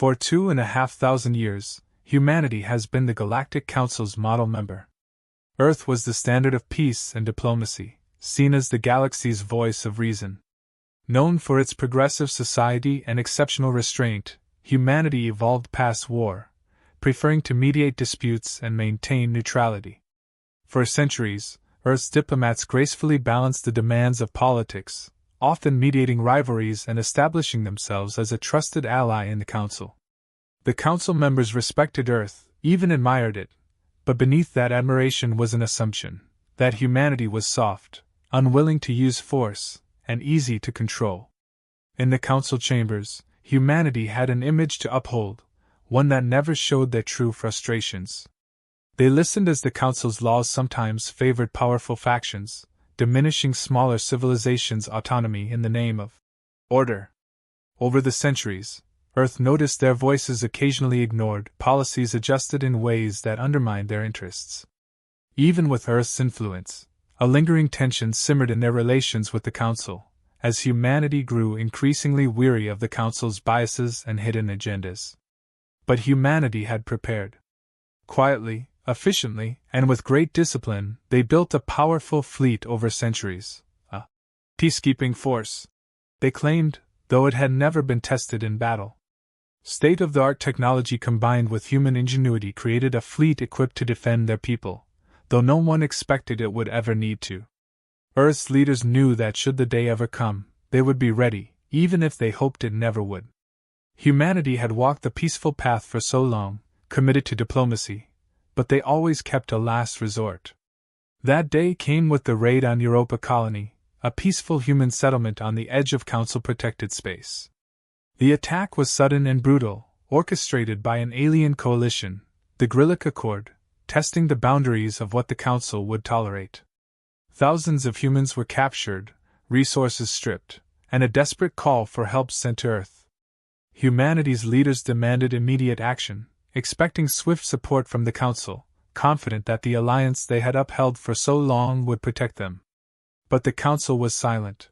For 2,500 years, humanity has been the Galactic Council's model member. Earth was the standard of peace and diplomacy, seen as the galaxy's voice of reason. Known for its progressive society and exceptional restraint, humanity evolved past war, preferring to mediate disputes and maintain neutrality. For centuries, Earth's diplomats gracefully balanced the demands of politics, often mediating rivalries and establishing themselves as a trusted ally in the Council. The Council members respected Earth, even admired it, but beneath that admiration was an assumption that humanity was soft, unwilling to use force, and easy to control. In the Council chambers, humanity had an image to uphold, one that never showed their true frustrations. They listened as the Council's laws sometimes favored powerful factions, diminishing smaller civilizations' autonomy in the name of order. Over the centuries, Earth noticed their voices occasionally ignored, policies adjusted in ways that undermined their interests. Even with Earth's influence, a lingering tension simmered in their relations with the Council, as humanity grew increasingly weary of the Council's biases and hidden agendas. But humanity had prepared. Quietly, efficiently, and with great discipline, they built a powerful fleet over centuries, a peacekeeping force, they claimed, though it had never been tested in battle. State-of-the-art technology combined with human ingenuity created a fleet equipped to defend their people, though no one expected it would ever need to. Earth's leaders knew that should the day ever come, they would be ready, even if they hoped it never would. Humanity had walked the peaceful path for so long, committed to diplomacy, but they always kept a last resort. That day came with the raid on Europa Colony, a peaceful human settlement on the edge of Council-protected space. The attack was sudden and brutal, orchestrated by an alien coalition, the Galactic Accord, testing the boundaries of what the Council would tolerate. Thousands of humans were captured, resources stripped, and a desperate call for help sent to Earth. Humanity's leaders demanded immediate action, expecting swift support from the Council, confident that the alliance they had upheld for so long would protect them. But the Council was silent.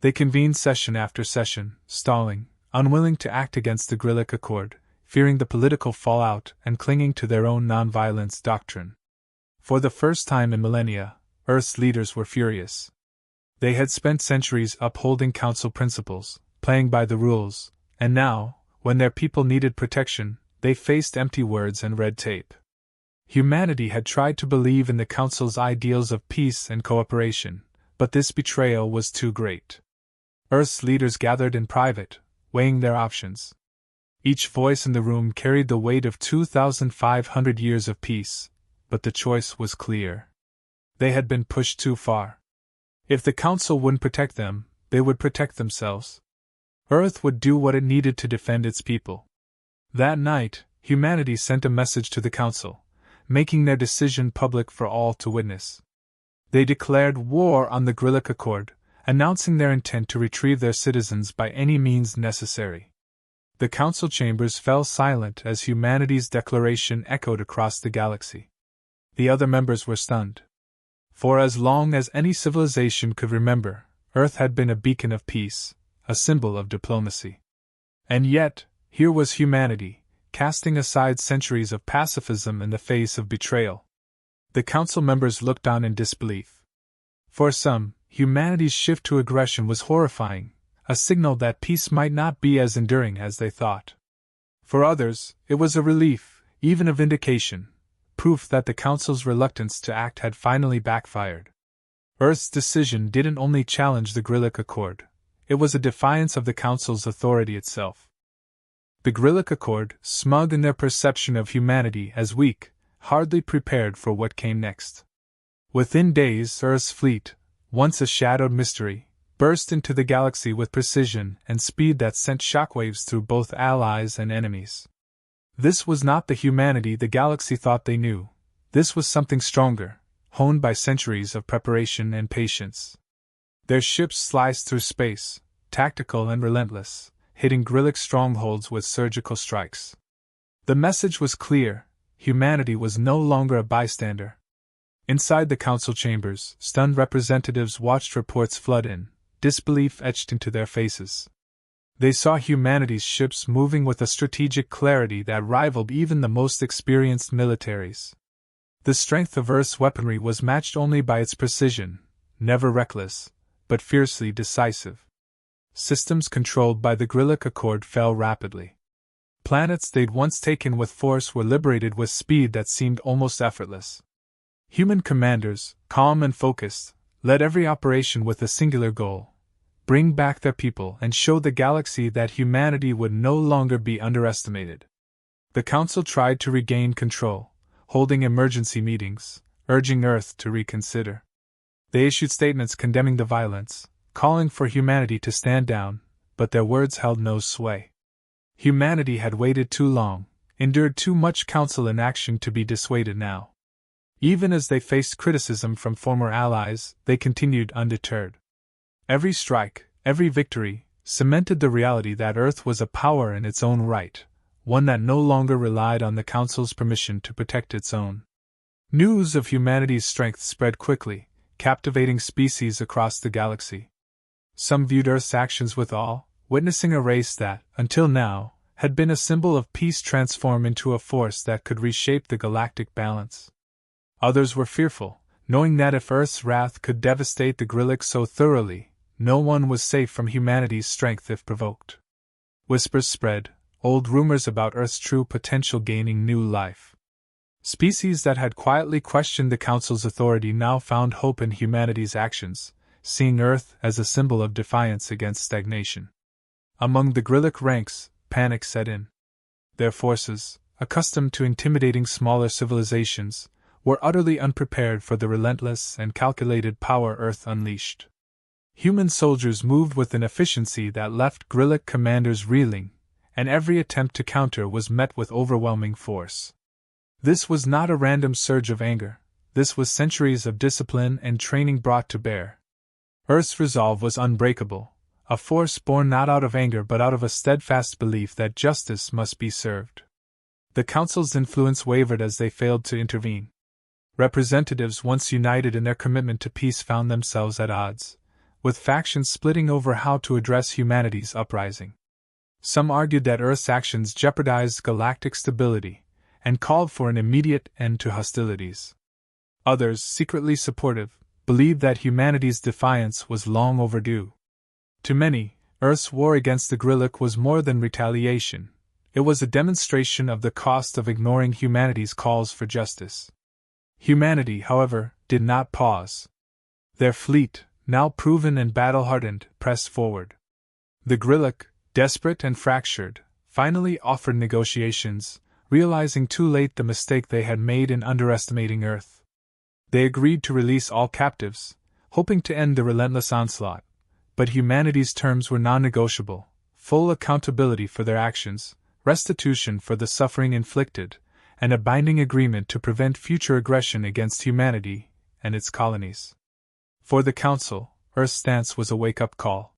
They convened session after session, stalling, unwilling to act against the Galactic Accord, fearing the political fallout and clinging to their own nonviolence doctrine. For the first time in millennia, Earth's leaders were furious. They had spent centuries upholding Council principles, playing by the rules, and now, when their people needed protection, they faced empty words and red tape. Humanity had tried to believe in the Council's ideals of peace and cooperation, but this betrayal was too great. Earth's leaders gathered in private, weighing their options. Each voice in the room carried the weight of 2,500 years of peace, but the choice was clear. They had been pushed too far. If the Council wouldn't protect them, they would protect themselves. Earth would do what it needed to defend its people. That night, humanity sent a message to the Council, making their decision public for all to witness. They declared war on the Galactic Accord, announcing their intent to retrieve their citizens by any means necessary. The Council chambers fell silent as humanity's declaration echoed across the galaxy. The other members were stunned. For as long as any civilization could remember, Earth had been a beacon of peace, a symbol of diplomacy. And yet, here was humanity, casting aside centuries of pacifism in the face of betrayal. The Council members looked on in disbelief. For some, humanity's shift to aggression was horrifying, a signal that peace might not be as enduring as they thought. For others, it was a relief, even a vindication, proof that the Council's reluctance to act had finally backfired. Earth's decision didn't only challenge the Galactic Accord, it was a defiance of the Council's authority itself. The Galactic Accord, smug in their perception of humanity as weak, hardly prepared for what came next. Within days, Earth's fleet, once a shadowed mystery, burst into the galaxy with precision and speed that sent shockwaves through both allies and enemies. This was not the humanity the galaxy thought they knew. This was something stronger, honed by centuries of preparation and patience. Their ships sliced through space, tactical and relentless, hitting Galactic strongholds with surgical strikes. The message was clear: humanity was no longer a bystander. Inside the Council chambers, stunned representatives watched reports flood in, disbelief etched into their faces. They saw humanity's ships moving with a strategic clarity that rivaled even the most experienced militaries. The strength of Earth's weaponry was matched only by its precision, never reckless, but fiercely decisive. Systems controlled by the Galactic Accord fell rapidly. Planets they'd once taken with force were liberated with speed that seemed almost effortless. Human commanders, calm and focused, led every operation with a singular goal: bring back their people and show the galaxy that humanity would no longer be underestimated. The Council tried to regain control, holding emergency meetings, urging Earth to reconsider. They issued statements condemning the violence, calling for humanity to stand down, but their words held no sway. Humanity had waited too long, endured too much council inaction to be dissuaded now. Even as they faced criticism from former allies, they continued undeterred. Every strike, every victory, cemented the reality that Earth was a power in its own right, one that no longer relied on the Council's permission to protect its own. News of humanity's strength spread quickly, captivating species across the galaxy. Some viewed Earth's actions with awe, witnessing a race that, until now, had been a symbol of peace transform into a force that could reshape the galactic balance. Others were fearful, knowing that if Earth's wrath could devastate the Galactic so thoroughly, no one was safe from humanity's strength if provoked. Whispers spread, old rumors about Earth's true potential gaining new life. Species that had quietly questioned the Council's authority now found hope in humanity's actions, seeing Earth as a symbol of defiance against stagnation. Among the Galactic ranks, panic set in. Their forces, accustomed to intimidating smaller civilizations, were utterly unprepared for the relentless and calculated power Earth unleashed. Human soldiers moved with an efficiency that left Galactic commanders reeling, and every attempt to counter was met with overwhelming force. This was not a random surge of anger, this was centuries of discipline and training brought to bear. Earth's resolve was unbreakable, a force born not out of anger but out of a steadfast belief that justice must be served. The Council's influence wavered as they failed to intervene. Representatives once united in their commitment to peace found themselves at odds, with factions splitting over how to address humanity's uprising. Some argued that Earth's actions jeopardized galactic stability, and called for an immediate end to hostilities. Others, secretly supportive, believed that humanity's defiance was long overdue. To many, Earth's war against the Galactic was more than retaliation, it was a demonstration of the cost of ignoring humanity's calls for justice. Humanity, however, did not pause. Their fleet, now proven and battle-hardened, pressed forward. The Galactic, desperate and fractured, finally offered negotiations, realizing too late the mistake they had made in underestimating Earth. They agreed to release all captives, hoping to end the relentless onslaught, but humanity's terms were non-negotiable: full accountability for their actions, restitution for the suffering inflicted, and a binding agreement to prevent future aggression against humanity and its colonies. For the Council, Earth's stance was a wake-up call.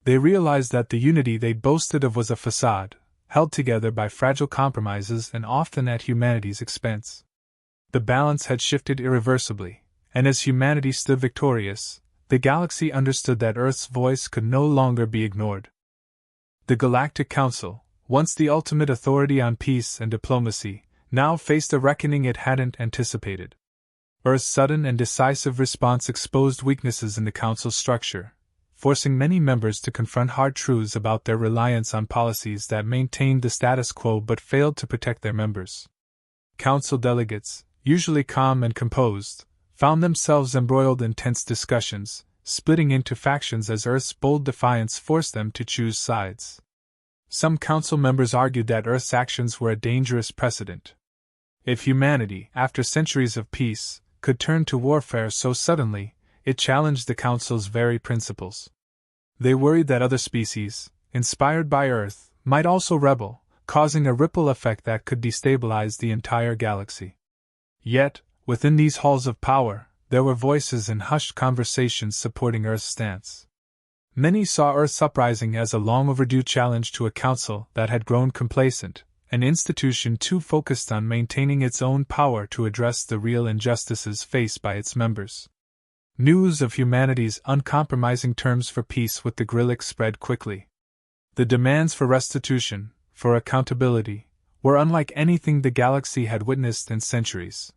They realized that the unity they'd boasted of was a facade, held together by fragile compromises and often at humanity's expense. The balance had shifted irreversibly, and as humanity stood victorious, the galaxy understood that Earth's voice could no longer be ignored. The Galactic Council, once the ultimate authority on peace and diplomacy, now faced a reckoning it hadn't anticipated. Earth's sudden and decisive response exposed weaknesses in the Council's structure, forcing many members to confront hard truths about their reliance on policies that maintained the status quo but failed to protect their members. Council delegates, usually calm and composed, found themselves embroiled in tense discussions, splitting into factions as Earth's bold defiance forced them to choose sides. Some Council members argued that Earth's actions were a dangerous precedent. If humanity, after centuries of peace, could turn to warfare so suddenly, it challenged the Council's very principles. They worried that other species, inspired by Earth, might also rebel, causing a ripple effect that could destabilize the entire galaxy. Yet, within these halls of power, there were voices in hushed conversations supporting Earth's stance. Many saw Earth's uprising as a long-overdue challenge to a council that had grown complacent, an institution too focused on maintaining its own power to address the real injustices faced by its members. News of humanity's uncompromising terms for peace with the Galactic spread quickly. The demands for restitution, for accountability, were unlike anything the galaxy had witnessed in centuries.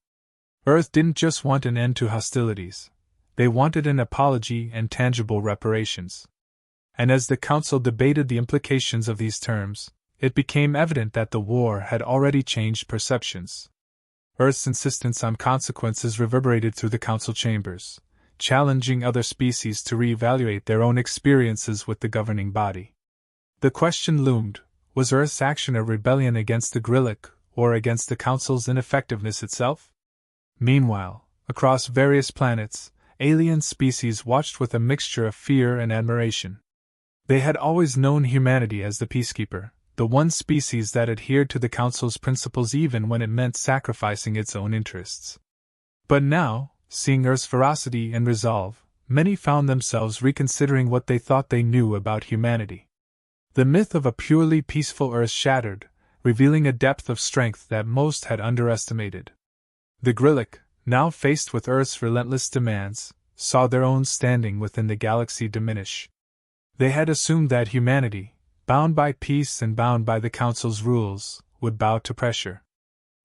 Earth didn't just want an end to hostilities, they wanted an apology and tangible reparations. And as the Council debated the implications of these terms, it became evident that the war had already changed perceptions. Earth's insistence on consequences reverberated through the Council chambers, challenging other species to reevaluate their own experiences with the governing body. The question loomed, was Earth's action a rebellion against the Galactic, or against the Council's ineffectiveness itself? Meanwhile, across various planets, alien species watched with a mixture of fear and admiration. They had always known humanity as the peacekeeper, the one species that adhered to the Council's principles even when it meant sacrificing its own interests. But now, seeing Earth's ferocity and resolve, many found themselves reconsidering what they thought they knew about humanity. The myth of a purely peaceful Earth shattered, revealing a depth of strength that most had underestimated. The Galactic, now faced with Earth's relentless demands, saw their own standing within the galaxy diminish. They had assumed that humanity, bound by peace and bound by the Council's rules, would bow to pressure.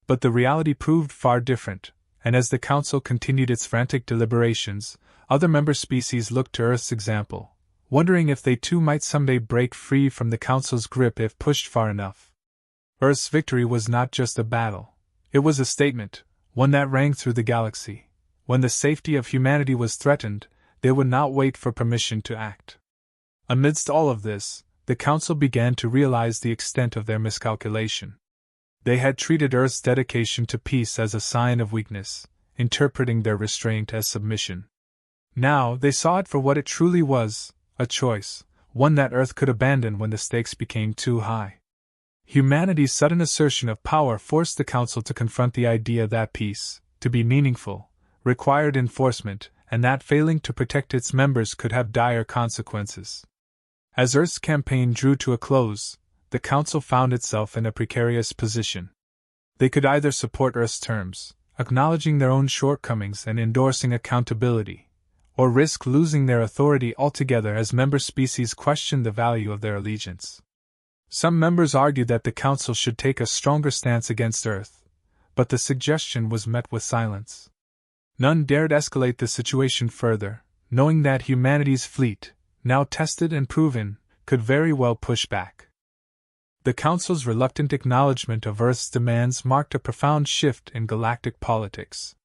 But the reality proved far different, and as the Council continued its frantic deliberations, other member species looked to Earth's example, wondering if they too might someday break free from the Council's grip if pushed far enough. Earth's victory was not just a battle, it was a statement, one that rang through the galaxy. When the safety of humanity was threatened, they would not wait for permission to act. Amidst all of this, the Council began to realize the extent of their miscalculation. They had treated Earth's dedication to peace as a sign of weakness, interpreting their restraint as submission. Now they saw it for what it truly was, a choice, one that Earth could abandon when the stakes became too high. Humanity's sudden assertion of power forced the Council to confront the idea that peace, to be meaningful, required enforcement, and that failing to protect its members could have dire consequences. As Earth's campaign drew to a close, the Council found itself in a precarious position. They could either support Earth's terms, acknowledging their own shortcomings and endorsing accountability, or risk losing their authority altogether as member species questioned the value of their allegiance. Some members argued that the Council should take a stronger stance against Earth, but the suggestion was met with silence. None dared escalate the situation further, knowing that humanity's fleet, now tested and proven, could very well push back. The Council's reluctant acknowledgement of Earth's demands marked a profound shift in galactic politics.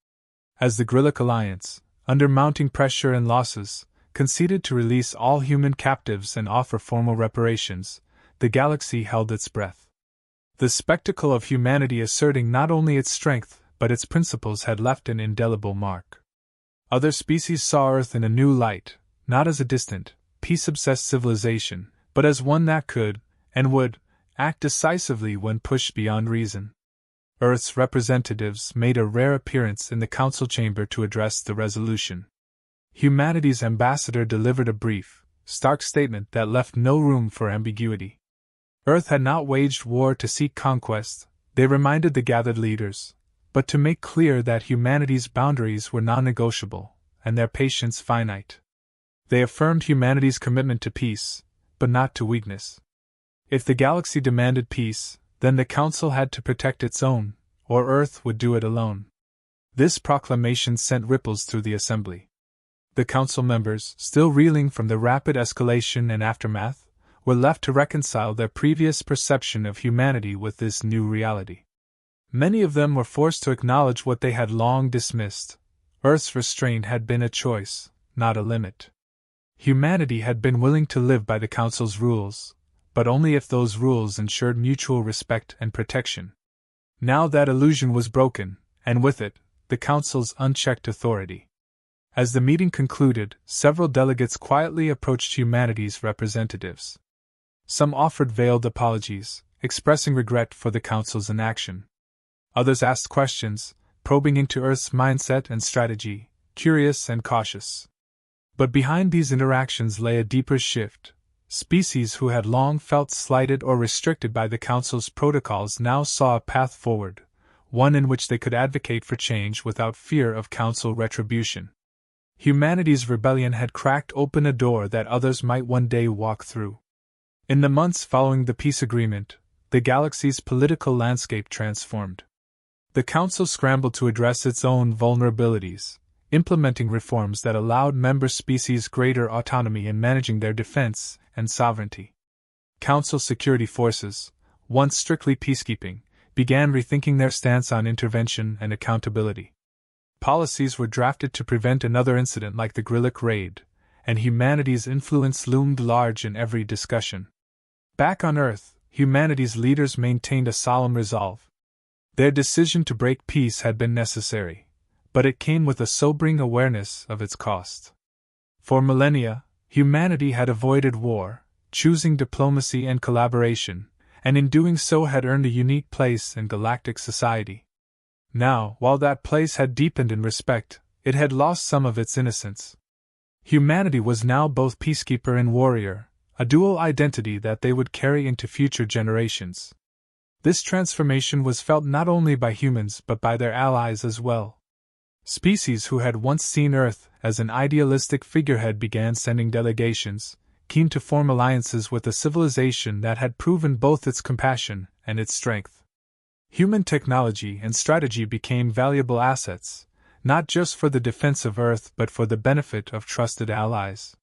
As the Galactic Alliance, under mounting pressure and losses, conceded to release all human captives and offer formal reparations, the galaxy held its breath. The spectacle of humanity asserting not only its strength but its principles had left an indelible mark. Other species saw Earth in a new light, not as a distant, peace-obsessed civilization, but as one that could, and would, act decisively when pushed beyond reason. Earth's representatives made a rare appearance in the Council chamber to address the resolution. Humanity's ambassador delivered a brief, stark statement that left no room for ambiguity. Earth had not waged war to seek conquest, they reminded the gathered leaders, but to make clear that humanity's boundaries were non-negotiable, and their patience finite. They affirmed humanity's commitment to peace, but not to weakness. If the galaxy demanded peace, then the Council had to protect its own, or Earth would do it alone. This proclamation sent ripples through the Assembly. The Council members, still reeling from the rapid escalation and aftermath, were left to reconcile their previous perception of humanity with this new reality. Many of them were forced to acknowledge what they had long dismissed. Earth's restraint had been a choice, not a limit. Humanity had been willing to live by the Council's rules, but only if those rules ensured mutual respect and protection. Now that illusion was broken, and with it, the Council's unchecked authority. As the meeting concluded, several delegates quietly approached humanity's representatives. Some offered veiled apologies, expressing regret for the Council's inaction. Others asked questions, probing into Earth's mindset and strategy, curious and cautious. But behind these interactions lay a deeper shift. Species who had long felt slighted or restricted by the Council's protocols now saw a path forward, one in which they could advocate for change without fear of Council retribution. Humanity's rebellion had cracked open a door that others might one day walk through. In the months following the peace agreement, the galaxy's political landscape transformed. The Council scrambled to address its own vulnerabilities, implementing reforms that allowed member species greater autonomy in managing their defense and sovereignty. Council security forces, once strictly peacekeeping, began rethinking their stance on intervention and accountability. Policies were drafted to prevent another incident like the Galactic raid, and humanity's influence loomed large in every discussion. Back on Earth, humanity's leaders maintained a solemn resolve. Their decision to break peace had been necessary, but it came with a sobering awareness of its cost. For millennia, humanity had avoided war, choosing diplomacy and collaboration, and in doing so had earned a unique place in galactic society. Now, while that place had deepened in respect, it had lost some of its innocence. Humanity was now both peacekeeper and warrior, a dual identity that they would carry into future generations. This transformation was felt not only by humans but by their allies as well. Species who had once seen Earth as an idealistic figurehead began sending delegations, keen to form alliances with a civilization that had proven both its compassion and its strength. Human technology and strategy became valuable assets, not just for the defense of Earth but for the benefit of trusted allies.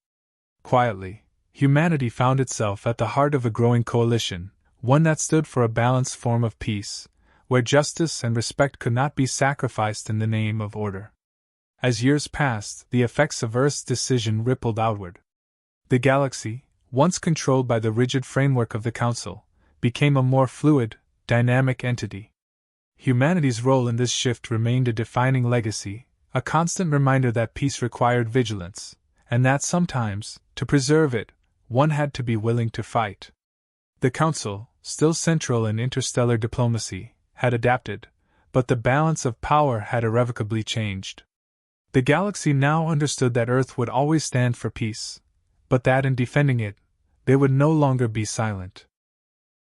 Quietly, humanity found itself at the heart of a growing coalition, one that stood for a balanced form of peace, where justice and respect could not be sacrificed in the name of order. As years passed, the effects of Earth's decision rippled outward. The galaxy, once controlled by the rigid framework of the Council, became a more fluid, dynamic entity. Humanity's role in this shift remained a defining legacy, a constant reminder that peace required vigilance, and that sometimes, to preserve it, one had to be willing to fight. The Council, still central in interstellar diplomacy, had adapted, but the balance of power had irrevocably changed. The galaxy now understood that Earth would always stand for peace, but that in defending it, they would no longer be silent.